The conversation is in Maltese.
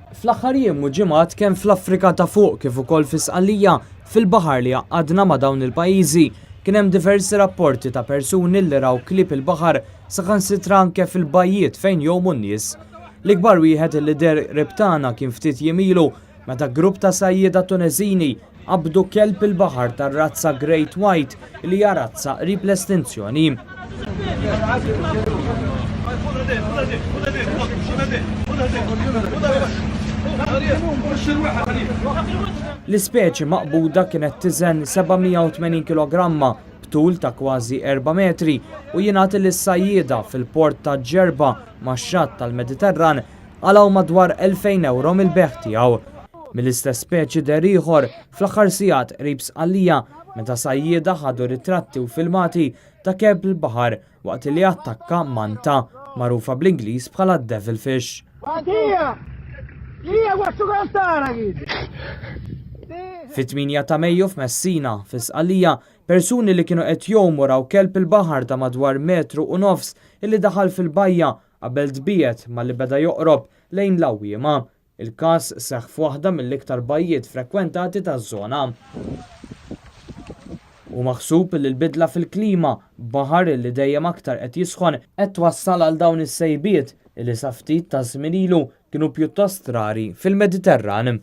Fl-aħħar jiem u ġimgħat kemm fl-Afrika ta' fuq kif ukoll fis-Sqallija fil-baħar li għaqadna ma' dawn il-pajjiżi kien hemm diversi rapporti ta' persuni li raw klieb il-baħar saħansitra anke fil-bajjiet fejn jgħumu n-nies. L-ikbar wieħed li der Ribtana kien ftit jimilu meta grupp ta' sajjieda Tuneżini qabdu kelb il-baħar tar-razza Great White li hija razza qrib l-estinzjoni. L-ispeċi maqbuda kienet tiżen 780 kg b'tul ta' kważi 4 metri u jingħati lis-sajjieda fil-port ta' Ġerba max-xatt tal-Mediterran għalaw madwar 2000 euro mill-beħ tiegħu. Mill-istess speċi der ieħor fl-aħħar sigħat qrib Sqallija meta sajjieda ħadu ritratti u filmati ta' kelb il-baħar waqt li attakka manta magħrufa bl-Ingliż bħala devilfish. Fit-8 ta' Mejju f'Messina fis-Sqallija persuni li kienu qed jgħumu raw kelb il-baħar ta' madwar 1.5 metri illi daħal fil-bajja qabel tbiet malli beda joqrob lejn l-għawwiema. Il-każ seħħ f'waħda mill-iktar bajjiet frekwentati taż-żona. U maħsub li l-bidla fil-klima baħar li dejjem aktar qed jisħon qed twassal għal dawn is-sejbiet li sa ftit ta' żmien ilu kienu pjuttost rari fil-Mediterran.